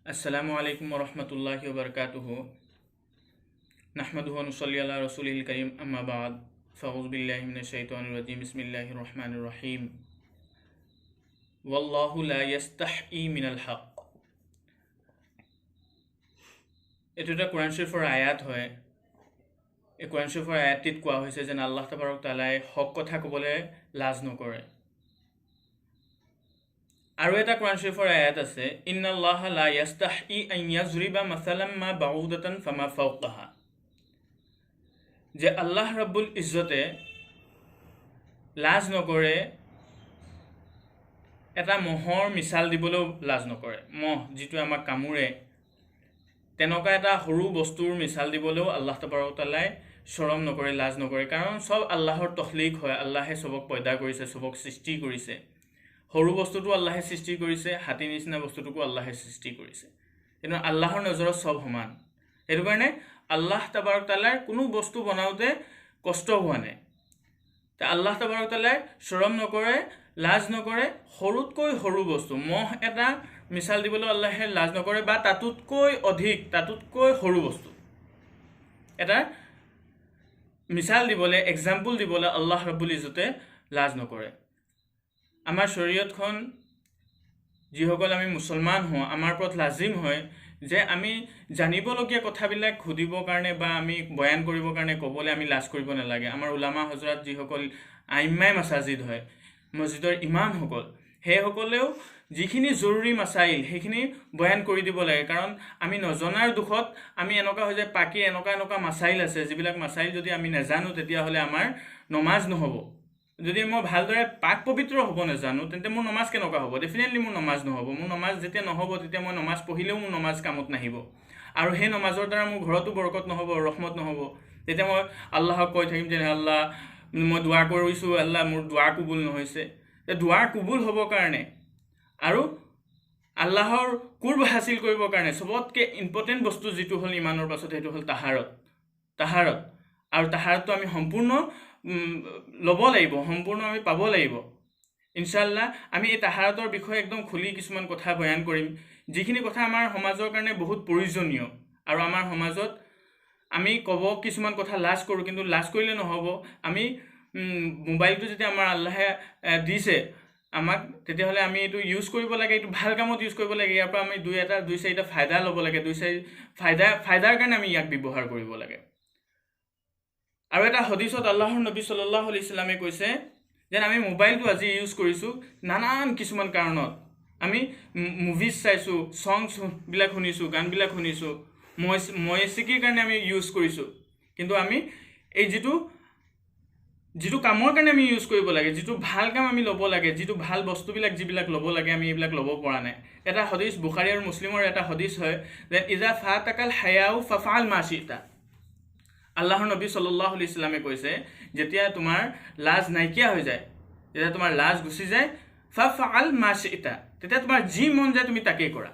Assalamu alaikum wa rahmatullahi wa barakatuhu. Nahmaduhu wa nusalli ala rasulihil karim amma ba'd. Fa'udhu billahi minash shaitanir rajim. Bismillahir rahmanir rahim. Wallahu la yastahi minal haqq. এটো এটা কোরআন শৰীফৰ আয়াত হয়। এই কোৰআন শৰীফৰ আয়াতটিত কোৱা হৈছে যে আল্লাহ তাবাৰক তাআলাই হক কথা ক'বলৈ লাজ নকৰে। আৰু এটা কোৰআন শৰীফৰ আয়াত আছে ইন্নাল্লাহা লা ইয়াস্তাহি আন ইয়াজরিবা মাসালাম মা বাউদাতান ফামা ফাওকাহা, যে আল্লাহ রাব্বুল ইজ্জতে লাজ নকৰে এটা মহৰ মিছাল দিবলৈও লাজ নকৰে। মহ যিটো আমাক কামুৰে তেনেকুৱা এটা সৰু বস্তুৰ মিছাল দিবলৈও আল্লাহ তাবাৰক তাআলাই শৰম নকৰে, লাজ নকৰে। কাৰণ সব আল্লাহৰ তখলিক হয়, আল্লাহে সবক পয়দা কৰিছে, সবক সৃষ্টি কৰিছে। সৰু বস্তুটো আল্লাহে সৃষ্টি কৰিছে, হাতী নিচিনা বস্তুটোকো আল্লাহে সৃষ্টি কৰিছে, কিন্তু আল্লাহৰ নজৰত সব সমান। সেইটো কাৰণে আল্লাহ তাবাৰক তাআলাৰ কোনো বস্তু বনাওঁতে কষ্ট হোৱা নাই। তে আল্লাহ তাবাৰক তাআলাই শৰম নকৰে, লাজ নকৰে। সৰুতকৈ সৰু বস্তু মহ এটা মিছাল দিবলৈ আল্লাহে লাজ নকৰে, বা তাতোতকৈ অধিক, তাতোতকৈ সৰু বস্তু এটা মিছাল দিবলৈ, এক্সাম্পল দিবলৈ আল্লাহ ৰাব্বুল ইজ্জতে লাজ নকৰে। আমাৰ শৰীয়তখন যিসকল আমি মুছলমান হওঁ, আমাৰ ওপৰত লাজিম হয় যে আমি জানিবলগীয়া কথাবিলাক সুধিবৰ কাৰণে বা আমি বয়ান কৰিবৰ কাৰণে ক'বলৈ আমি লাজ কৰিব নালাগে। আমাৰ উলামা হজৰত যিসকল আইম্মাই মাসাজিদ হয়, মছজিদৰ ইমামসকল, সেইসকলেও যিখিনি জৰুৰী মাসাইল সেইখিনি বয়ান কৰি দিব লাগে। কাৰণ আমি নজনাৰ দুখত আমি এনেকুৱা হৈ যায় পাকি এনেকুৱা মাসাইল আছে, যিবিলাক মাসাইল যদি আমি নাজানো তেতিয়াহ'লে আমাৰ নমাজ নহ'ব। যদি মই ভালদৰে পাক পবিত্ৰ হ'ব নাজানো তেন্তে মোৰ নমাজ কেনেকুৱা হ'ব? ডেফিনেটলি মোৰ নমাজ নহ'ব। মোৰ নমাজ যেতিয়া নহ'ব তেতিয়া মই নমাজ পঢ়িলেও মোৰ নমাজ কামত নাহিব, আৰু সেই নমাজৰ দ্বাৰা মোৰ ঘৰতো বৰকত নহ'ব, ৰহমত নহ'ব। তেতিয়া মই আল্লাহক কৈ থাকিম যে আল্লাহ মই দোৱা কৰিছোঁ, আল্লাহ মোৰ দোৱা কবুল নহৈছে। দোৱা কবুল হ'বৰ কাৰণে আৰু আল্লাহৰ কুৰ্ব হাসিল কৰিবৰ কাৰণে সবতকৈ ইম্পৰ্টেণ্ট বস্তু যিটো হ'ল ইমানৰ পাছত সেইটো হ'ল তাহাৰত। আৰু তাহাৰতটো আমি সম্পূৰ্ণ ল'ব লাগিব, সম্পূৰ্ণ আমি পাব লাগিব। ইনশাআল্লাহ আমি এই তাহাৰতৰ বিষয়ে একদম খুলি কিছুমান কথা বয়ান কৰিম, যিখিনি কথা আমাৰ সমাজৰ কাৰণে বহুত প্ৰয়োজনীয়। আৰু আমাৰ সমাজত আমি ক'ব কিছুমান কথা লাজ কৰোঁ, কিন্তু লাজ কৰিলে নহ'ব। আমি মোবাইলটো যেতিয়া আমাৰ আল্লাহে দিছে আমাক, তেতিয়াহ'লে আমি এইটো ইউজ কৰিব লাগে, এইটো ভাল কামত ইউজ কৰিব লাগে। ইয়াৰ পৰা আমি দুই চাৰিটা ফায়দা ল'ব লাগে, ফায়দাৰ কাৰণে আমি ইয়াক ব্যৱহাৰ কৰিব লাগে। আৰু এটা হদিছত আল্লাহৰ নবী সাল্লাল্লাহু আলাইহি ওয়াসাল্লামে কৈছে যে আমি মোবাইলটো আজি ইউজ কৰিছোঁ নানান কিছুমান কাৰণত। আমি মুভিজ চাইছোঁ, সংছবিলাক শুনিছোঁ, গানবিলাক শুনিছোঁ, ময়েছিকিৰ কাৰণে আমি ইউজ কৰিছোঁ। কিন্তু আমি এই যিটো কামৰ কাৰণে আমি ইউজ কৰিব লাগে, যিটো ভাল কাম আমি ল'ব লাগে, যিটো ভাল বস্তুবিলাক যিবিলাক ল'ব লাগে, আমি এইবিলাক ল'ব পৰা নাই। এটা হদিছ বুখাৰী আৰু মুছলিমৰ এটা হদিছ হয় যে ইজা ফাতাকাল হায়াউ ফাফআল মা শিতা। আল্লাহৰ নবী সাল্লাল্লাহু আলাইহি ওয়াসাল্লামে কৈছে যেতিয়া তোমাৰ লাজ নাইকিয়া হৈ যায়, যেতিয়া তোমাৰ লাজ গুচি যায়, ফাফআল মা শিতা, তেতিয়া তোমাৰ যি মন যায় তুমি তাকেই কৰা।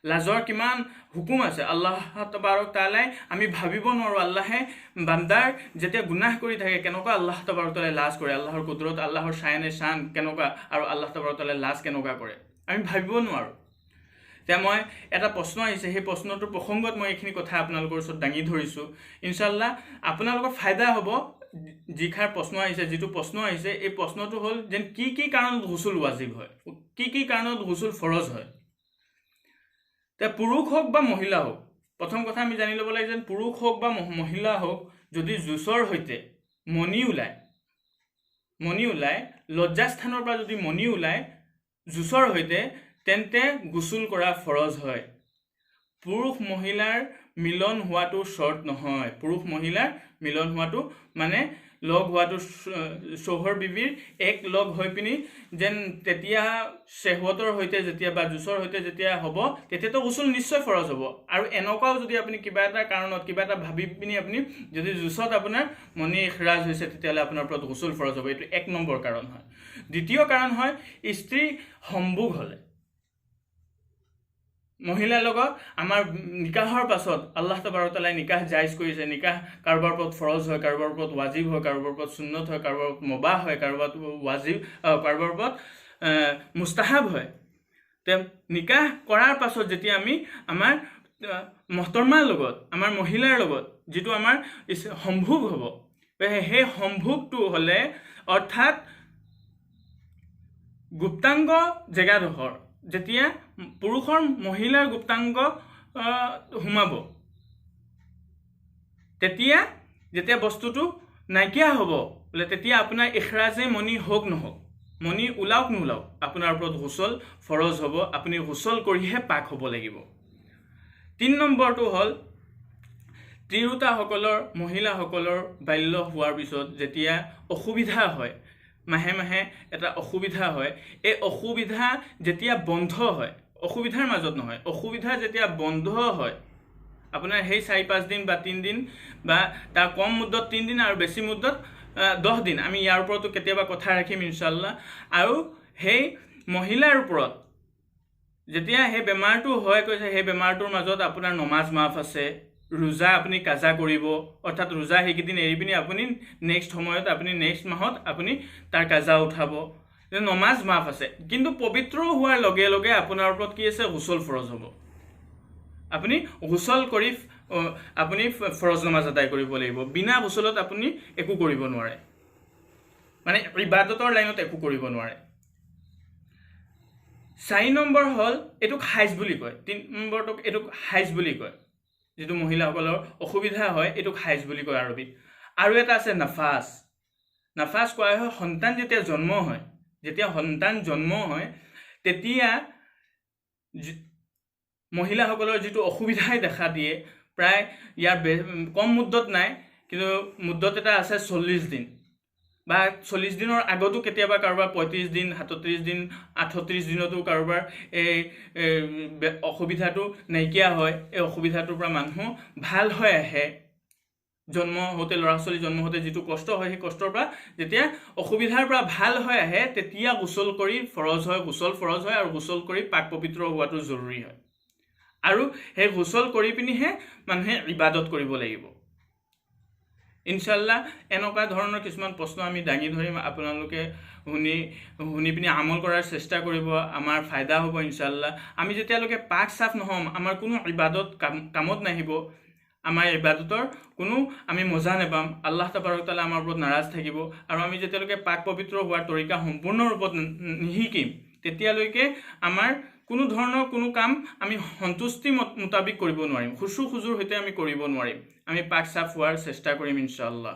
লাজৰ কিমান হুকুম আছে আল্লাহ তাবাৰক তাআলাই আমি ভাবিব নোৱাৰোঁ। আল্লাহে বান্দাৰ যেতিয়া গুনাহ কৰি থাকে কেনেকুৱা আল্লাহ তাবাৰক তাআলাই লাজ কৰে, আল্লাহৰ কুদৰত, আল্লাহৰ শান কেনেকুৱা, আৰু আল্লাহ তাবাৰক তাআলাই লাজ কেনেকুৱা কৰে আমি ভাবিব নোৱাৰোঁ। এতিয়া মই এটা প্ৰশ্ন আহিছে, সেই প্ৰশ্নটোৰ প্ৰসংগত মই এইখিনি কথা আপোনালোকৰ ওচৰত দাঙি ধৰিছোঁ। ইনশাআল্লাহ আপোনালোকৰ ফায়দা হ'ব। যিষাৰ প্ৰশ্ন আহিছে, যিটো প্ৰশ্ন আহিছে, এই প্ৰশ্নটো হ'ল যে কি কাৰণত গুছল ৱাজিব হয়, কি কাৰণত গুছল ফৰজ হয়। তে পুৰুষ হওক বা মহিলা হওক, প্ৰথম কথা আমি জানি ল'ব লাগে যে পুৰুষ হওক বা মহিলা হওক, যদি জুচৰ সৈতে মণি ওলায়, লজ্জাস্থানৰ পৰা যদি মণি ওলায় জুচৰ সৈতে, তেন্তে গুছল কৰা ফৰজ হয়। পুৰুষ মহিলাৰ মিলন হোৱাটো শৰ্ত নহয়। পুৰুষ মহিলাৰ মিলন হোৱাটো মানে লগ হোৱাটো, চৌহৰ বিবিৰ এক লগ হৈ পিনি যেন তেতিয়া শ্বেহৱতৰ সৈতে যেতিয়া বা জুচৰ সৈতে যেতিয়া হ'ব, তেতিয়াতো গুছল নিশ্চয় ফৰজ হ'ব। আৰু এনেকুৱাও যদি আপুনি কিবা এটা কাৰণত কিবা এটা ভাবি পিনি আপুনি যদি জুচত আপোনাৰ মণি ইখৰাজ হৈছে, তেতিয়াহ'লে আপোনাৰ ওপৰত গুছল ফৰজ হ'ব। এইটো এক নম্বৰ কাৰণ হয়। দ্বিতীয় কাৰণ হয় স্ত্ৰী সম্ভোগ হ'লে। মহিলাৰ লগত আমাৰ নিকাহৰ পাছত আল্লাহ তাবাৰক তাআলাই নিকাহ জায়েজ কৰিছে। নিকাহ কাৰোবাৰ ওপৰত ফৰজ হয়, কাৰোবাৰ ওপৰত ৱাজিব হয়, কাৰোবাৰ ওপৰত সুন্নত হয়, কাৰোবাৰ ওপৰত মুবাহ হয়, কাৰোবাৰ ওপৰত ৱাজিব, কাৰোবাৰ ওপৰত মুস্তাহাব হয়। নিকাহ কৰাৰ পাছত যেতিয়া আমি আমাৰ মহতৰ্মাৰ লগত আমাৰ মহিলাৰ লগত যিটো আমাৰ সম্ভোগ হ'ব সেই সম্ভোগটো হ'লে অৰ্থাৎ গুপ্তাংগ জেগাডোখৰ যেতিয়া পুৰুষৰ মহিলাৰ গুপ্তাংগ সোমাব যেতিয়া বস্তুটো নাইকিয়া হ'ব বোলে তেতিয়া আপোনাৰ ইখৰাজে মনি হওক নহওক মনি ওলাওক নোলাওক আপোনাৰ ওপৰত গুছল ফৰজ হ'ব আপুনি গুছল কৰিহে পাক হ'ব লাগিব 3 নম্বৰটো হ'ল তিৰোতাসকলৰ মহিলাসকলৰ বাল্য হোৱাৰ পিছত যেতিয়া অসুবিধা হয় মাহে মাহে এটা অসুবিধা হয় এই অসুবিধা যেতিয়া বন্ধ হয় অসুবিধাৰ মাজত নহয় অসুবিধা যেতিয়া বন্ধ হয় আপোনাৰ সেই 4-5 দিন বা 3 দিন বা তাৰ কম মুদ্দত 3 দিন আৰু বেছি মুদ্দত 10 দিন আমি ইয়াৰ ওপৰতো কেতিয়াবা কথা ৰাখিম ইনশাআল্লাহ আৰু সেই মহিলাৰ ওপৰত যেতিয়া সেই বেমাৰটো হয় কৈছে সেই বেমাৰটোৰ মাজত আপোনাৰ নমাজ মাফ আছে ৰোজা আপুনি কাজা কৰিব অৰ্থাৎ ৰোজা সেইকেইদিন এৰি পিনি আপুনি নেক্সট সময়ত আপুনি নেক্সট মাহত আপুনি তাৰ কাজা উঠাব নমাজ মাফ আছে কিন্তু পবিত্ৰ হোৱাৰ লগে লগে আপোনাৰ ওপৰত কি আছে গুছল ফৰজ হ'ব আপুনি গুছল কৰি আপুনি ফৰজ নামাজ আদায় কৰিব লাগিব বিনা গুছলত আপুনি একো কৰিব নোৱাৰে মানে ইবাদতৰ লাইনত একো কৰিব নোৱাৰে 4 নম্বৰ হ'ল এটোক হাইজ বুলি কয় 3 নম্বৰটোক এটোক হাইজ বুলি কয় যেটো মহিলাসকলৰ অসুবিধা হয় এটোক হাইজ বুলি কয় আৰবিত আৰু এটা আছে নাফাস কোৱা হয় সন্তান যেতিয়া জন্ম হয় তেতিয়া মহিলাসকলৰ যেটো অসুবিধাই দেখা দিয়ে প্ৰায় ইয়াৰ কম মুদ্দত নাই কিন্তু মুদ্দত এটা আছে 40 দিন বা 40 দিনৰ আগতো কেতিয়াবা কাৰোবাৰ 35 দিন 37 দিন 38 দিনতো কাৰোবাৰ এই অসুবিধাটো নাইকিয়া হয় এই অসুবিধাটোৰ পৰা মানুহ ভাল হৈ আহে জন্ম হতে ল'ৰা ছোৱালী জন্ম হতে যেটো কষ্ট হয় সেই কষ্টৰ পৰা যেতিয়া অসুবিধাৰ পৰা ভাল হৈ আহে তেতিয়া গুছল কৰি ফৰজ হয় গুছল ফৰজ হয় আৰু গুছল কৰি পাক পবিত্ৰ হোৱাটো জৰুৰী হয় আৰু সেই গুছল কৰি পিনিহে মানুহে ইবাদত কৰিব লাগিব ইনশাআল্লাহ এনেকুৱা ধৰণৰ কিছুমান প্ৰশ্ন আমি দাঙি ধৰিম আপোনালোকে শুনি পিনি আমল কৰাৰ চেষ্টা কৰিব আমাৰ ফায়দা হ'ব ইনশাআল্লাহ আমি যেতিয়ালৈকে পাক সাফ নহম আমাৰ কোনো ইবাদত কামত নাহিব আমাৰ ইবাদতৰ কোনো আমি মজা নেপাম আল্লাহ তাবাৰক তাআলা আমাৰ ওপৰত নাৰাজ থাকিব আৰু আমি যেতিয়ালৈকে পাক পবিত্ৰ হোৱাৰ তৰিকা সম্পূৰ্ণ ৰূপত নিহিকিম তেতিয়ালৈকে আমাৰ কোনো ধৰণৰ কোনো কাম আমি সন্তুষ্টি মুতাবিক কৰিব নোৱাৰিম খুশু খুজুৰ হৈতে আমি কৰিব নোৱাৰিম আমি পাক সাফ হোৱাৰ চেষ্টা কৰিম ইনশাআল্লাহ